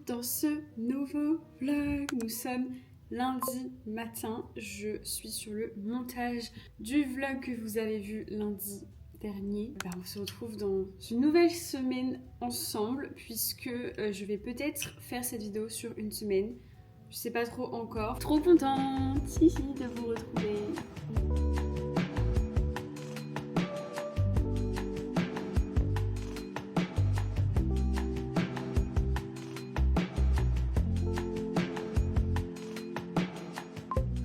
dans ce nouveau vlog. Nous sommes lundi matin. Je suis sur le montage du vlog que vous avez vu lundi dernier. On se retrouve dans une nouvelle semaine ensemble puisque je vais peut-être faire cette vidéo sur une semaine. Je sais pas trop encore. Trop contente ici de vous retrouver.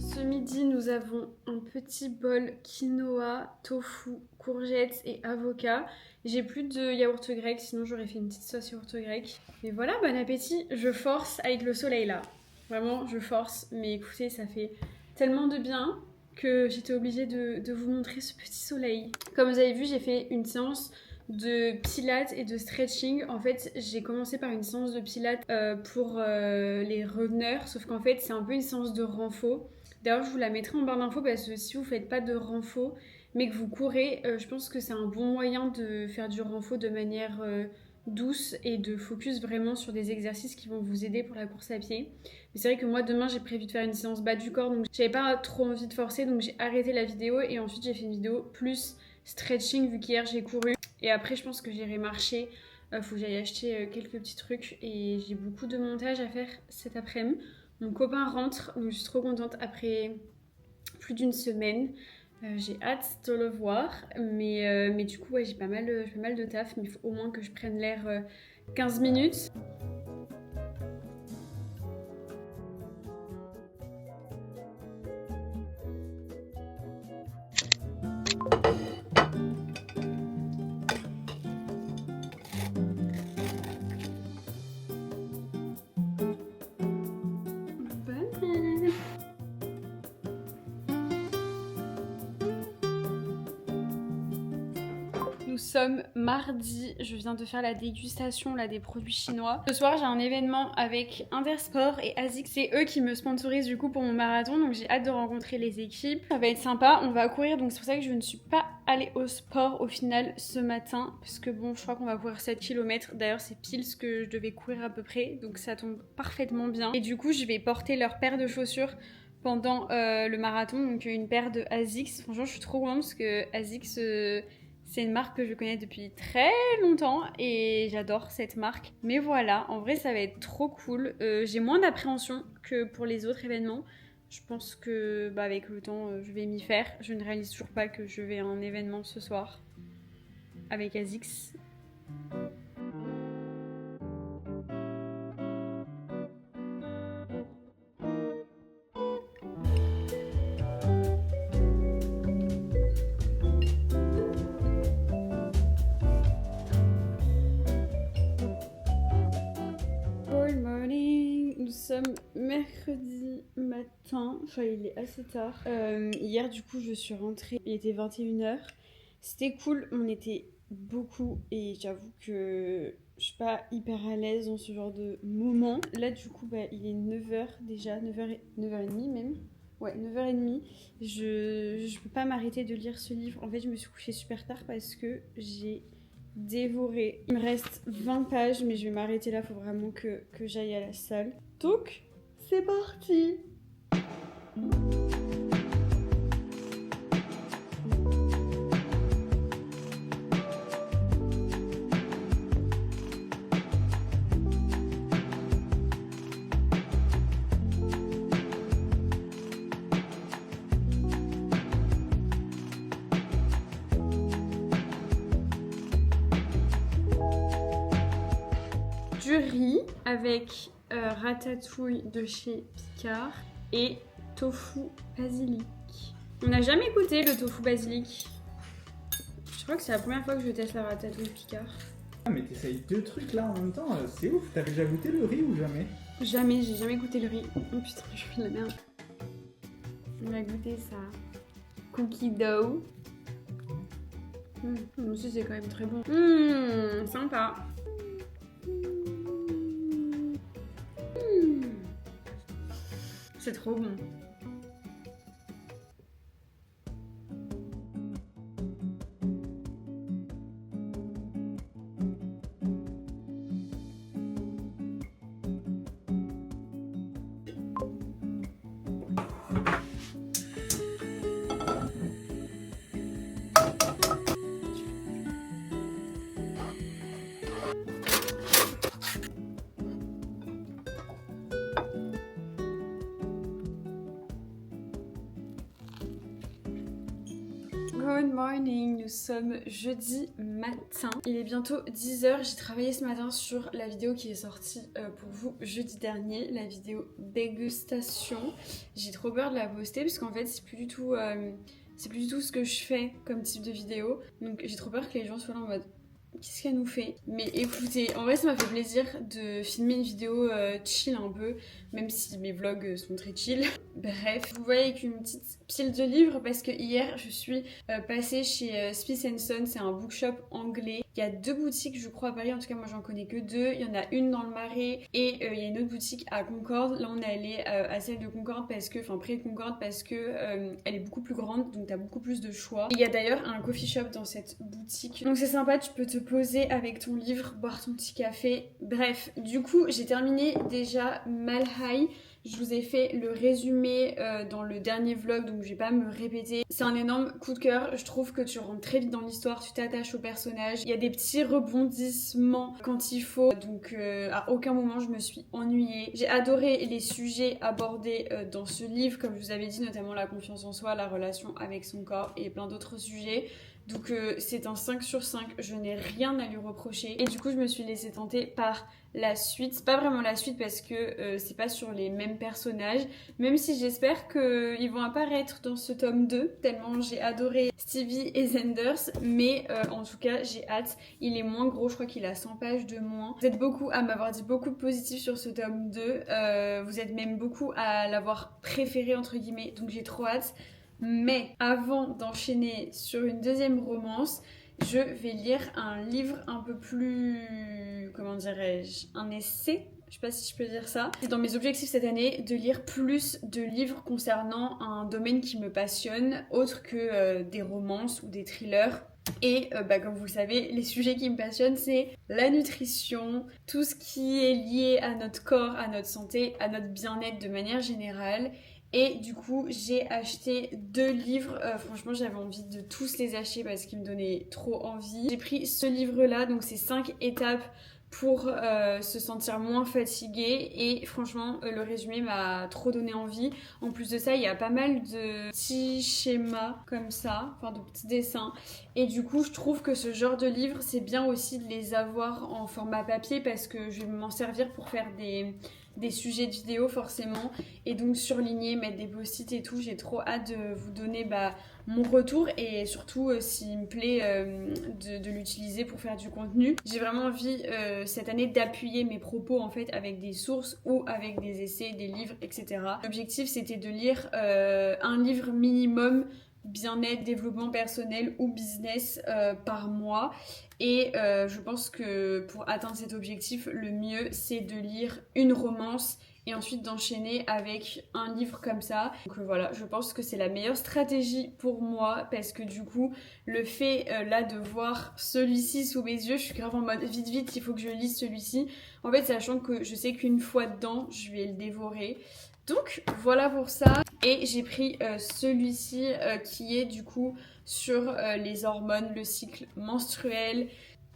Ce midi, nous avons un petit bol quinoa, tofu, courgettes et avocat. J'ai plus de yaourt grec, sinon j'aurais fait une petite sauce yaourt grec. Mais voilà, bon appétit. Je force avec le soleil là. Vraiment, je force. Mais écoutez, ça fait tellement de bien que j'étais obligée de vous montrer ce petit soleil. Comme vous avez vu, j'ai fait une séance de pilates et de stretching. En fait, j'ai commencé par une séance de pilates pour les runners, sauf qu'en fait, c'est un peu une séance de renfo. D'ailleurs, je vous la mettrai en barre d'infos parce que si vous faites pas de renfo, mais que vous courez, je pense que c'est un bon moyen de faire du renfo de manière douce et de focus vraiment sur des exercices qui vont vous aider pour la course à pied. Mais c'est vrai que moi, demain, j'ai prévu de faire une séance bas du corps, donc j'avais pas trop envie de forcer, donc j'ai arrêté la vidéo et ensuite j'ai fait une vidéo plus stretching vu qu'hier j'ai couru. Et après, je pense que j'irai marcher. Faut que j'aille acheter quelques petits trucs et j'ai beaucoup de montage à faire cet après-midi. Mon copain rentre, donc je suis trop contente après plus d'une semaine. J'ai hâte de le voir, mais du coup, ouais, j'ai pas mal de taf, mais il faut au moins que je prenne l'air 15 minutes. Nous sommes mardi, je viens de faire la dégustation là, des produits chinois. Ce soir j'ai un événement avec Intersport et ASICS, c'est eux qui me sponsorisent du coup pour mon marathon, donc j'ai hâte de rencontrer les équipes. Ça va être sympa, on va courir, donc c'est pour ça que je ne suis pas allée au sport au final ce matin, parce que bon, je crois qu'on va courir 7 km, d'ailleurs c'est pile ce que je devais courir à peu près, donc ça tombe parfaitement bien. Et du coup je vais porter leur paire de chaussures pendant le marathon, donc une paire de ASICS. Franchement je suis trop contente parce que ASICS... c'est une marque que je connais depuis très longtemps et j'adore cette marque. Mais voilà, en vrai ça va être trop cool. J'ai moins d'appréhension que pour les autres événements. Je pense que avec le temps je vais m'y faire. Je ne réalise toujours pas que je vais à un événement ce soir avec ASICS. Good morning, nous sommes mercredi matin, enfin il est assez tard. Hier du coup je suis rentrée, il était 21h. C'était cool, on était beaucoup et j'avoue que je suis pas hyper à l'aise dans ce genre de moment. Là du coup il est 9h déjà, 9h30 même. Ouais, 9h30. Je peux pas m'arrêter de lire ce livre. En fait je me suis couchée super tard parce que j'ai dévoré. Il me reste 20 pages, mais je vais m'arrêter là, faut vraiment que j'aille à la salle. Donc, c'est parti! Du riz avec ratatouille de chez Picard et tofu basilic. On n'a jamais goûté le tofu basilic. Je crois que c'est la première fois que je teste la ratatouille Picard. Ah mais t'essayes deux trucs là en même temps, c'est ouf. T'avais déjà goûté le riz ou jamais? Jamais, j'ai jamais goûté le riz. Oh putain, je fais de la merde. On a goûté ça. Cookie dough. Moi aussi c'est quand même très bon. Sympa. C'est trop bon. Good morning, nous sommes jeudi matin. Il est bientôt 10h, j'ai travaillé ce matin sur la vidéo qui est sortie pour vous jeudi dernier, la vidéo dégustation. J'ai trop peur de la poster parce qu'en fait c'est plus du tout ce que je fais comme type de vidéo. Donc j'ai trop peur que les gens soient là en mode qu'est-ce qu'elle nous fait? Mais écoutez, en vrai ça m'a fait plaisir de filmer une vidéo chill un peu, même si mes vlogs sont très chill. Bref, vous voyez avec une petite pile de livres parce que hier je suis passée chez Smith Son, c'est un bookshop anglais. Il y a 2 boutiques je crois à Paris, en tout cas moi j'en connais que 2. Il y en a une dans le Marais et il y a une autre boutique à Concorde. Là on est allé à celle de Concorde parce que, enfin près de Concorde parce que elle est beaucoup plus grande, donc t'as beaucoup plus de choix. Il y a d'ailleurs un coffee shop dans cette boutique, donc c'est sympa, tu peux te poser avec ton livre, boire ton petit café. Bref, du coup j'ai terminé déjà Malhai. Je vous ai fait le résumé dans le dernier vlog, donc je vais pas me répéter. C'est un énorme coup de cœur, je trouve que tu rentres très vite dans l'histoire, tu t'attaches au personnage. Il y a des petits rebondissements quand il faut, donc à aucun moment je me suis ennuyée. J'ai adoré les sujets abordés dans ce livre, comme je vous avais dit, notamment la confiance en soi, la relation avec son corps et plein d'autres sujets. Donc c'est un 5 sur 5, je n'ai rien à lui reprocher. Et du coup je me suis laissée tenter par la suite. C'est pas vraiment la suite parce que c'est pas sur les mêmes personnages, même si j'espère qu'ils vont apparaître dans ce tome 2, tellement j'ai adoré Stevie et Zenders. Mais en tout cas j'ai hâte. Il est moins gros, je crois qu'il a 100 pages de moins. Vous êtes beaucoup à m'avoir dit beaucoup de positifs sur ce tome 2. Vous êtes même beaucoup à l'avoir préféré entre guillemets, donc j'ai trop hâte. Mais avant d'enchaîner sur une deuxième romance, je vais lire un livre un peu plus, comment dirais-je, un essai, je sais pas si je peux dire ça. C'est dans mes objectifs cette année de lire plus de livres concernant un domaine qui me passionne, autre que des romances ou des thrillers. Et comme vous le savez, les sujets qui me passionnent, c'est la nutrition, tout ce qui est lié à notre corps, à notre santé, à notre bien-être de manière générale. Et du coup, j'ai acheté 2 livres. Franchement, j'avais envie de tous les acheter parce qu'ils me donnaient trop envie. J'ai pris ce livre-là, donc c'est 5 étapes pour se sentir moins fatigué. Et franchement, le résumé m'a trop donné envie. En plus de ça, il y a pas mal de petits schémas comme ça, enfin de petits dessins. Et du coup, je trouve que ce genre de livre, c'est bien aussi de les avoir en format papier parce que je vais m'en servir pour faire des sujets de vidéo forcément, et donc surligner, mettre des post-it et tout. J'ai trop hâte de vous donner mon retour et surtout s'il me plaît de l'utiliser pour faire du contenu. J'ai vraiment envie cette année d'appuyer mes propos en fait avec des sources ou avec des essais, des livres, etc. L'objectif c'était de lire un livre minimum bien-être, développement personnel ou business par mois. Et je pense que pour atteindre cet objectif, le mieux c'est de lire une romance et ensuite d'enchaîner avec un livre comme ça. Donc voilà, je pense que c'est la meilleure stratégie pour moi parce que du coup, le fait là de voir celui-ci sous mes yeux, je suis grave en mode vite, il faut que je lise celui-ci. En fait, sachant que je sais qu'une fois dedans, je vais le dévorer. Donc voilà pour ça. Et j'ai pris celui-ci qui est du coup sur les hormones, le cycle menstruel.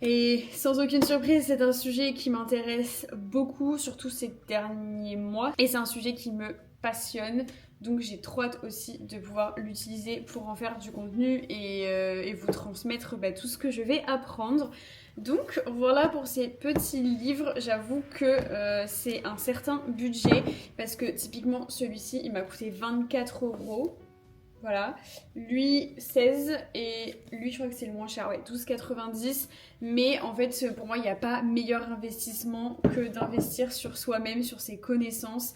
Et sans aucune surprise, c'est un sujet qui m'intéresse beaucoup, surtout ces derniers mois. Et c'est un sujet qui me passionne. Donc j'ai trop hâte aussi de pouvoir l'utiliser pour en faire du contenu et vous transmettre tout ce que je vais apprendre. Donc voilà pour ces petits livres. J'avoue que c'est un certain budget parce que typiquement celui-ci il m'a coûté 24€. Voilà, lui 16 et lui je crois que c'est le moins cher, ouais, 12,90. Mais en fait pour moi il n'y a pas meilleur investissement que d'investir sur soi-même, sur ses connaissances.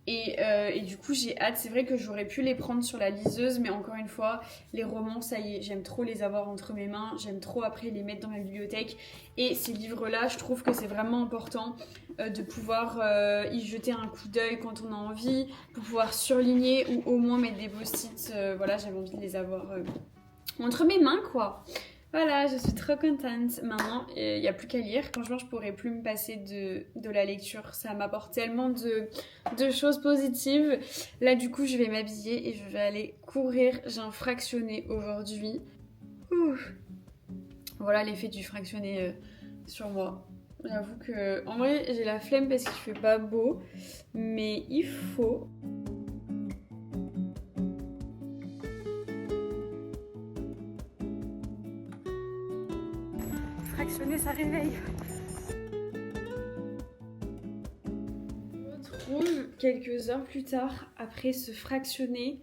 Et du coup j'ai hâte, c'est vrai que j'aurais pu les prendre sur la liseuse, mais encore une fois les romans ça y est, j'aime trop les avoir entre mes mains, j'aime trop après les mettre dans ma bibliothèque. Et ces livres là je trouve que c'est vraiment important de pouvoir y jeter un coup d'œil quand on a envie, pour pouvoir surligner ou au moins mettre des post-it. Voilà, j'avais envie de les avoir entre mes mains quoi. Voilà, je suis trop contente. Maintenant, il n'y a plus qu'à lire. Franchement, je pourrais plus me passer de la lecture. Ça m'apporte tellement de choses positives. Là, du coup, je vais m'habiller et je vais aller courir. J'ai un fractionné aujourd'hui. Voilà l'effet du fractionné sur moi. J'avoue que, en vrai, j'ai la flemme parce qu'il fait pas beau. Mais il faut... mais ça réveille. On se retrouve quelques heures plus tard après ce fractionné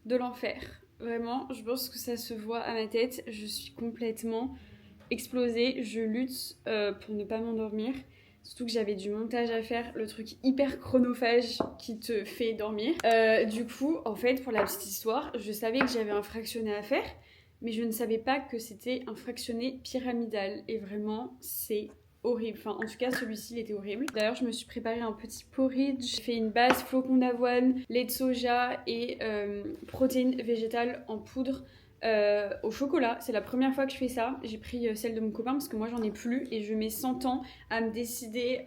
de l'enfer. Vraiment, je pense que ça se voit à ma tête. Je suis complètement explosée. Je lutte pour ne pas m'endormir. Surtout que j'avais du montage à faire, le truc hyper chronophage qui te fait dormir. Du coup, en fait, pour la petite histoire, je savais que j'avais un fractionné à faire, mais je ne savais pas que c'était un fractionné pyramidal. Et vraiment, c'est horrible. Enfin, en tout cas, celui-ci, il était horrible. D'ailleurs, je me suis préparé un petit porridge. J'ai fait une base flocons d'avoine, lait de soja et protéines végétales en poudre. Au chocolat, c'est la première fois que je fais ça. J'ai pris celle de mon copain parce que moi j'en ai plus et je mets 100 ans à me décider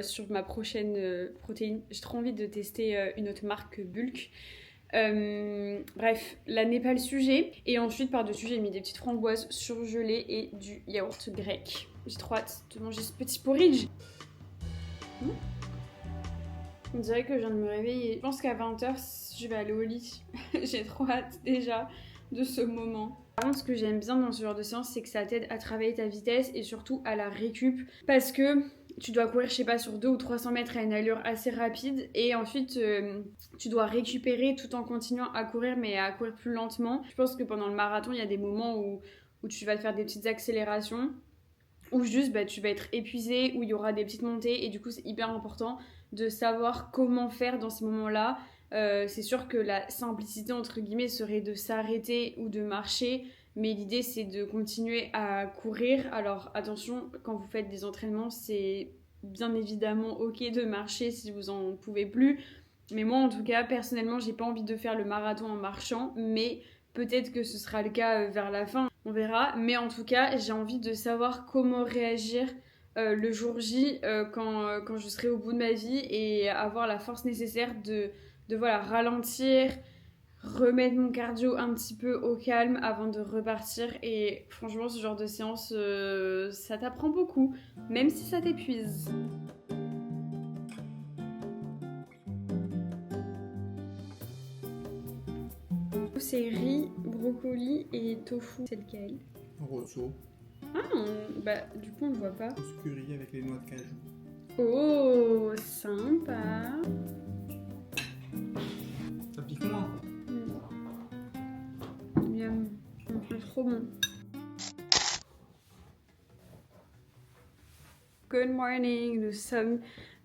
sur ma prochaine protéine. J'ai trop envie de tester une autre marque Bulk. Bref, là n'est pas le sujet. Et ensuite, par-dessus, j'ai mis des petites framboises surgelées et du yaourt grec. J'ai trop hâte de manger ce petit porridge. On dirait que je viens de me réveiller. Je pense qu'à 20h, je vais aller au lit. J'ai trop hâte déjà de ce moment. Par contre, ce que j'aime bien dans ce genre de séance, c'est que ça t'aide à travailler ta vitesse et surtout à la récup. Parce que tu dois courir, je sais pas, sur 200 ou 300 mètres à une allure assez rapide. Et ensuite, tu dois récupérer tout en continuant à courir, mais à courir plus lentement. Je pense que pendant le marathon, il y a des moments où tu vas te faire des petites accélérations. Ou juste, tu vas être épuisé, où il y aura des petites montées. Et du coup, c'est hyper important de savoir comment faire dans ces moments-là. C'est sûr que la simplicité entre guillemets serait de s'arrêter ou de marcher, mais l'idée c'est de continuer à courir. Alors attention, quand vous faites des entraînements, c'est bien évidemment ok de marcher si vous en pouvez plus, mais moi en tout cas personnellement j'ai pas envie de faire le marathon en marchant, mais peut-être que ce sera le cas vers la fin, on verra. Mais en tout cas j'ai envie de savoir comment réagir le jour J quand je serai au bout de ma vie et avoir la force nécessaire de voilà, ralentir, remettre mon cardio un petit peu au calme avant de repartir. Et franchement, ce genre de séance, ça t'apprend beaucoup, même si ça t'épuise. C'est riz, brocoli et tofu. C'est lequel? Rosso. Du coup, on le voit pas. Curry avec les noix de cajou. Oh, sympa. Ça pique moins. Miam. C'est trop bon. Good morning, nous sommes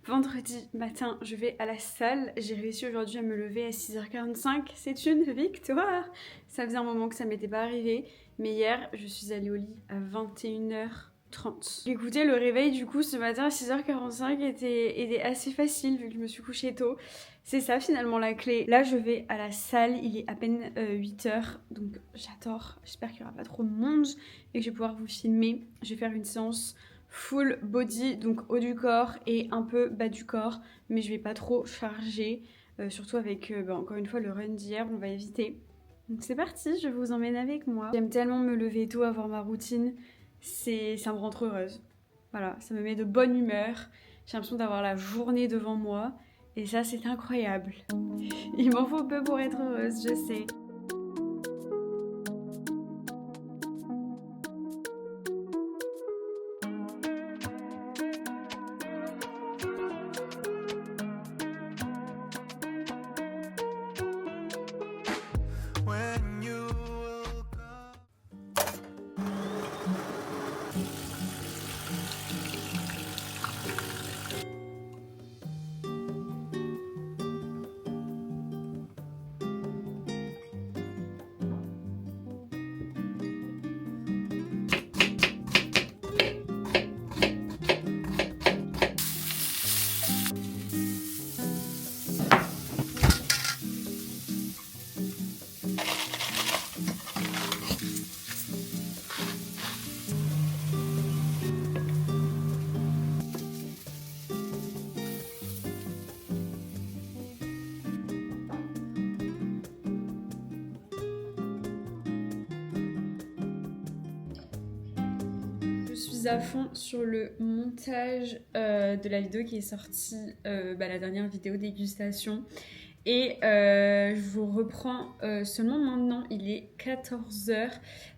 vendredi matin, je vais à la salle. J'ai réussi aujourd'hui à me lever à 6h45, c'est une victoire. Ça faisait un moment que ça m'était pas arrivé, mais hier je suis allée au lit à 21h30. Écoutez, le réveil du coup ce matin à 6h45 était assez facile vu que je me suis couchée tôt. C'est ça finalement la clé. Là je vais à la salle, il est à peine 8h, donc j'adore. J'espère qu'il n'y aura pas trop de monde et que je vais pouvoir vous filmer. Je vais faire une séance full body, donc haut du corps et un peu bas du corps, mais je vais pas trop charger, surtout avec encore une fois le run d'hier, on va éviter. Donc c'est parti, je vous emmène avec moi. J'aime tellement me lever tôt, avoir ma routine, ça me rend trop heureuse. Voilà, ça me met de bonne humeur, j'ai l'impression d'avoir la journée devant moi, et ça c'est incroyable. Il m'en faut peu pour être heureuse, je sais. À fond sur le montage de la vidéo qui est sortie, la dernière vidéo dégustation, Et je vous reprends seulement maintenant, il est 14h.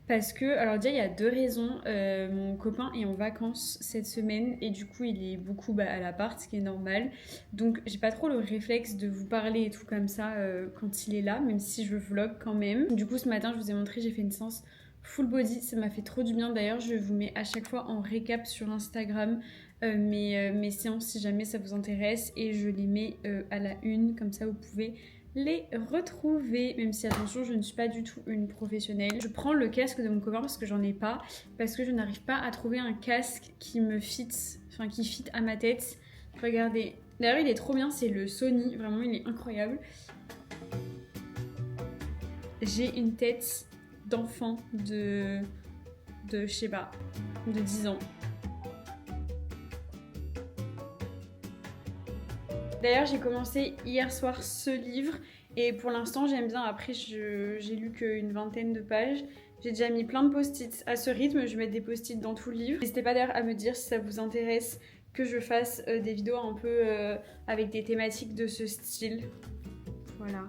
Parce que, alors déjà, il y a 2 raisons. Mon copain est en vacances cette semaine et du coup, il est beaucoup à l'appart, ce qui est normal. Donc, j'ai pas trop le réflexe de vous parler et tout comme ça quand il est là, même si je vlog quand même. Du coup, ce matin, je vous ai montré, j'ai fait une séance full body. Ça m'a fait trop du bien. D'ailleurs, je vous mets à chaque fois en récap sur Instagram mes séances si jamais ça vous intéresse. Et je les mets à la une, comme ça vous pouvez les retrouver, même si attention je ne suis pas du tout une professionnelle. Je prends le casque de mon copain parce que j'en ai pas, parce que je n'arrive pas à trouver un casque qui me fit, enfin qui fit à ma tête. Regardez, d'ailleurs il est trop bien, c'est le Sony, vraiment il est incroyable. J'ai une tête d'enfant de je sais pas, de 10 ans. D'ailleurs, j'ai commencé hier soir ce livre et pour l'instant, j'aime bien. Après, j'ai lu qu'une 20aine de pages. J'ai déjà mis plein de post-it. À ce rythme, je vais mettre des post-it dans tout le livre. N'hésitez pas d'ailleurs à me dire si ça vous intéresse que je fasse des vidéos un peu avec des thématiques de ce style. Voilà.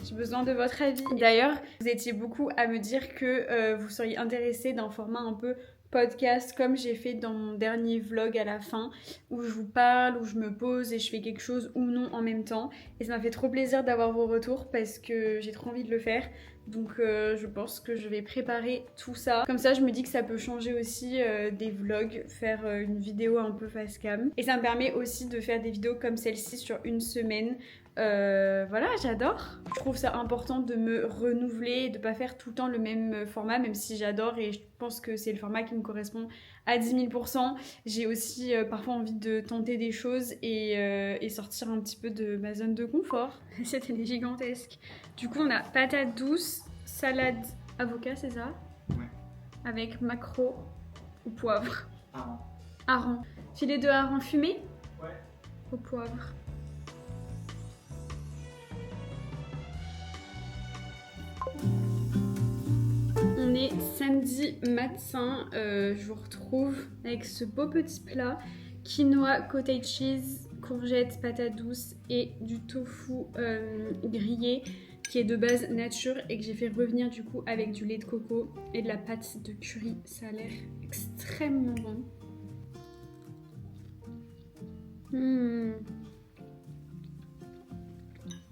J'ai besoin de votre avis. D'ailleurs, vous étiez beaucoup à me dire que vous seriez intéressé d'un format un peu podcast comme j'ai fait dans mon dernier vlog à la fin où je vous parle, où je me pose et je fais quelque chose ou non en même temps et ça m'a fait trop plaisir d'avoir vos retours parce que j'ai trop envie de le faire donc je pense que je vais préparer tout ça comme ça je me dis que ça peut changer aussi des vlogs, faire une vidéo un peu face cam et ça me permet aussi de faire des vidéos comme celle-ci sur une semaine. Voilà, j'adore. Je trouve ça important de me renouveler, de pas faire tout le temps le même format, même si j'adore et je pense que c'est le format qui me correspond à 10 000%. J'ai aussi parfois envie de tenter des choses et sortir un petit peu de ma zone de confort. C'était les gigantesques. Du coup, on a patates douces, salade avocat, c'est ça? Ouais. Avec maquereau ou poivre. Hareng. Hareng. Filet de hareng fumé? Ouais. Au poivre. On est samedi matin, je vous retrouve avec ce beau petit plat quinoa, cottage cheese, courgettes, patates douces et du tofu grillé qui est de base nature et que j'ai fait revenir du coup avec du lait de coco et de la pâte de curry. Ça a l'air extrêmement bon.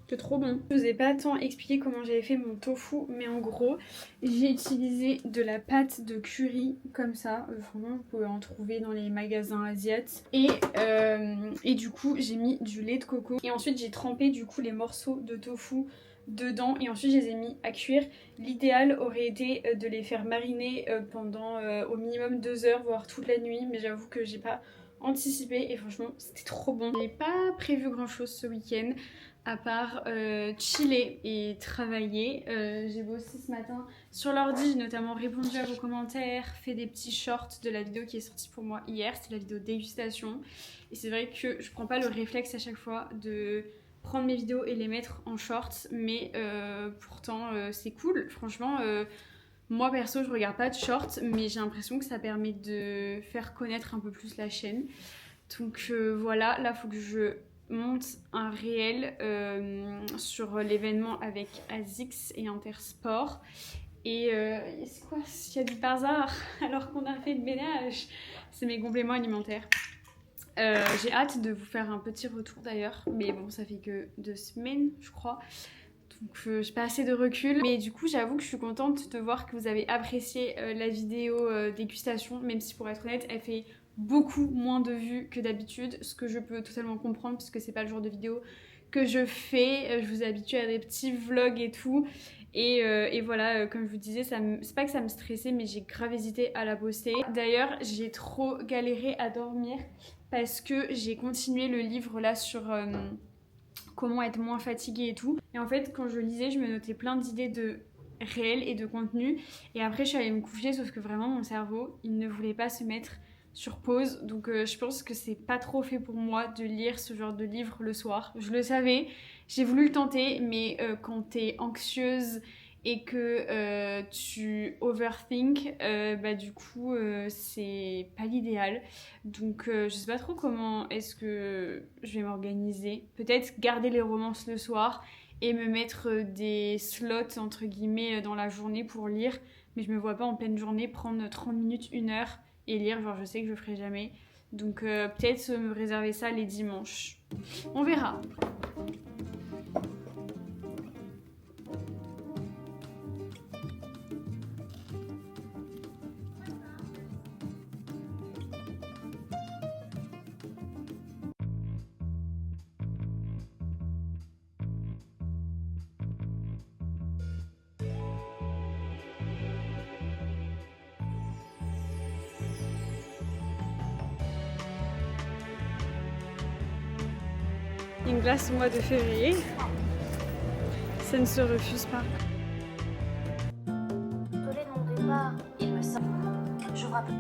C'est trop bon. Je vous ai pas tant expliqué comment j'avais fait mon tofu, mais en gros, j'ai utilisé de la pâte de curry comme ça. Vraiment, vous pouvez en trouver dans les magasins asiatiques. Et du coup, j'ai mis du lait de coco. Et ensuite, j'ai trempé du coup les morceaux de tofu dedans. Et ensuite, je les ai mis à cuire. L'idéal aurait été de les faire mariner pendant au minimum 2 heures, voire toute la nuit. Mais j'avoue que j'ai pas anticipé et franchement, c'était trop bon. J'ai pas prévu grand chose ce week-end à part chiller et travailler. J'ai bossé ce matin sur l'ordi, j'ai notamment répondu à vos commentaires, fait des petits shorts de la vidéo qui est sortie pour moi hier, c'était la vidéo dégustation. Et c'est vrai que je prends pas le réflexe à chaque fois de prendre mes vidéos et les mettre en shorts, mais pourtant c'est cool. Franchement, moi perso je regarde pas de shorts, mais j'ai l'impression que ça permet de faire connaître un peu plus la chaîne. Donc voilà, là faut que je monte un réel sur l'événement avec ASICS et Intersport et c'est quoi s'il y a du bazar alors qu'on a fait le ménage, c'est mes compléments alimentaires. J'ai hâte de vous faire un petit retour d'ailleurs, mais bon ça fait que 2 semaines je crois, donc j'ai pas assez de recul, mais du coup j'avoue que je suis contente de voir que vous avez apprécié la vidéo dégustation, même si pour être honnête elle fait beaucoup moins de vues que d'habitude, ce que je peux totalement comprendre puisque c'est pas le genre de vidéo que je fais. Je vous habitue à des petits vlogs et tout et voilà, comme je vous disais, c'est pas que ça me stressait, mais j'ai grave hésité à la poster. D'ailleurs j'ai trop galéré à dormir parce que j'ai continué le livre là sur comment être moins fatiguée et tout, et en fait quand je lisais je me notais plein d'idées de réel et de contenu et après je suis allée me coucher, sauf que vraiment mon cerveau il ne voulait pas se mettre sur pause, donc je pense que c'est pas trop fait pour moi de lire ce genre de livre le soir. Je le savais, j'ai voulu le tenter, mais quand t'es anxieuse et que tu overthink, du coup c'est pas l'idéal. Donc je sais pas trop comment est-ce que je vais m'organiser. Peut-être garder les romances le soir et me mettre des slots entre guillemets dans la journée pour lire. Mais je me vois pas en pleine journée prendre 30 minutes, 1 heure et lire, genre je sais que je le ferai jamais. Donc peut-être me réserver ça les dimanches. On verra. Une glace au mois de février, ça ne se refuse pas. Collé de mon départ, il me semble. Je vous rappelle.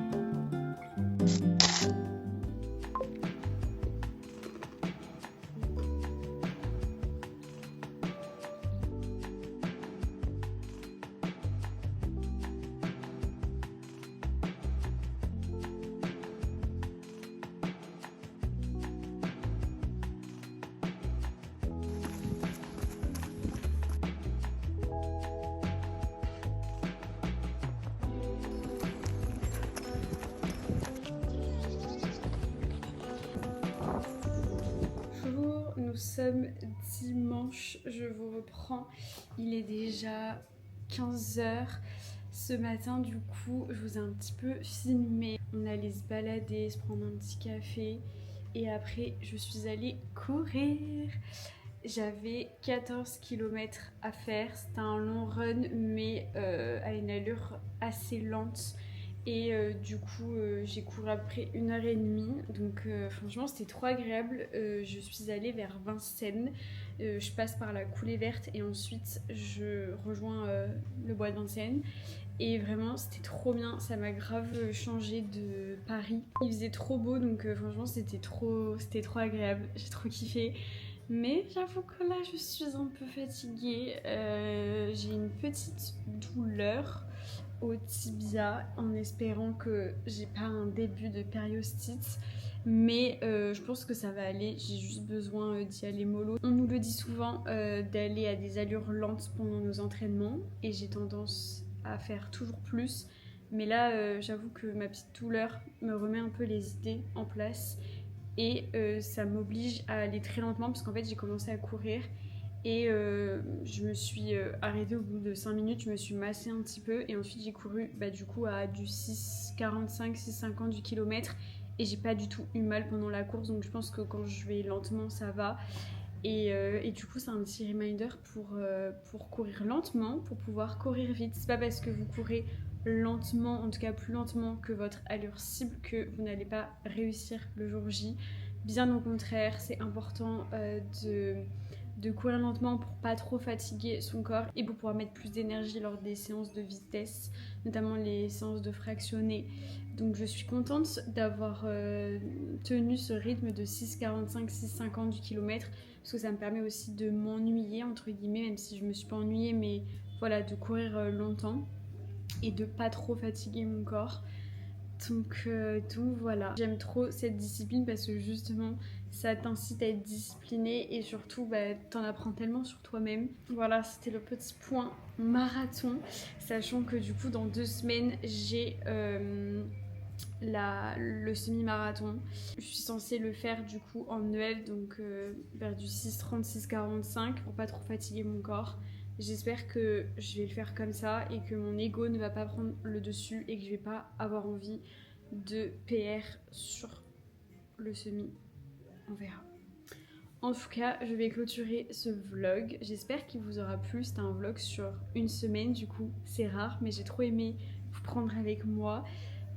Nous sommes dimanche, je vous reprends, il est déjà 15h. Ce matin du coup je vous ai un petit peu filmé, on allait se balader, se prendre un petit café et après je suis allée courir. J'avais 14 km à faire, c'était un long run mais à une allure assez lente. Et du coup, j'ai couru après 1 heure et demie. Donc franchement, c'était trop agréable. Je suis allée vers Vincennes. Je passe par la coulée verte et ensuite je rejoins le bois de Vincennes. Et vraiment, c'était trop bien. Ça m'a grave changé de Paris. Il faisait trop beau, donc franchement, c'était trop agréable. J'ai trop kiffé. Mais j'avoue que là, je suis un peu fatiguée. J'ai une petite douleur au tibia en espérant que j'ai pas un début de périostite, mais je pense que ça va aller. J'ai juste besoin d'y aller mollo. On nous le dit souvent d'aller à des allures lentes pendant nos entraînements et j'ai tendance à faire toujours plus, mais là j'avoue que ma petite douleur me remet un peu les idées en place et ça m'oblige à aller très lentement parce qu'en fait j'ai commencé à courir et je me suis arrêtée au bout de 5 minutes, je me suis massée un petit peu et ensuite j'ai couru du coup à du 6,45, 6,50 du kilomètre et j'ai pas du tout eu mal pendant la course, donc je pense que quand je vais lentement ça va. Et du coup c'est un petit reminder pour courir lentement, pour pouvoir courir vite. C'est pas parce que vous courez lentement, en tout cas plus lentement que votre allure cible, que vous n'allez pas réussir le jour J. Bien au contraire, c'est important de courir lentement pour pas trop fatiguer son corps et pour pouvoir mettre plus d'énergie lors des séances de vitesse, notamment les séances de fractionné. Donc je suis contente d'avoir tenu ce rythme de 6,45, 6,50 du kilomètre parce que ça me permet aussi de m'ennuyer entre guillemets, même si je me suis pas ennuyée, mais voilà, de courir longtemps et de pas trop fatiguer mon corps. Donc voilà, j'aime trop cette discipline parce que justement ça t'incite à être discipliné et surtout t'en apprends tellement sur toi-même. Voilà, c'était le petit point marathon, sachant que du coup dans 2 semaines j'ai le semi-marathon. Je suis censée le faire du coup en EF, donc vers du 6,30, 6,45 pour pas trop fatiguer mon corps. J'espère que je vais le faire comme ça et que mon ego ne va pas prendre le dessus et que je vais pas avoir envie de PR sur le semi. On verra. En tout cas, je vais clôturer ce vlog. J'espère qu'il vous aura plu. C'était un vlog sur 1 semaine, du coup c'est rare, mais j'ai trop aimé vous prendre avec moi,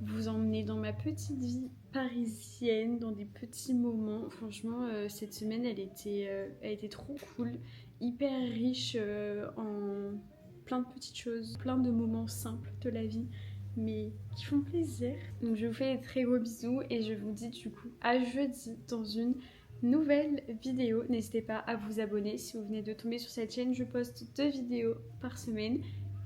vous emmener dans ma petite vie parisienne, dans des petits moments. Franchement, cette semaine, elle était trop cool, hyper riche en plein de petites choses, plein de moments simples de la vie, mais qui font plaisir. Donc je vous fais des très gros bisous et je vous dis du coup à jeudi dans une nouvelle vidéo. N'hésitez pas à vous abonner si vous venez de tomber sur cette chaîne. Je poste 2 vidéos par semaine,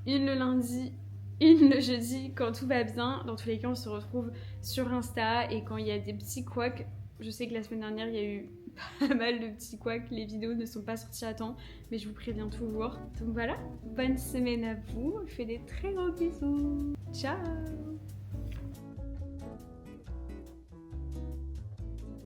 une le lundi, une le jeudi quand tout va bien. Dans tous les cas, on se retrouve sur Insta et quand il y a des petits couacs, je sais que la semaine dernière il y a eu pas mal de petits couacs, les vidéos ne sont pas sorties à temps, mais je vous préviens toujours. Donc voilà, bonne semaine à vous, je fais des très gros bisous, ciao.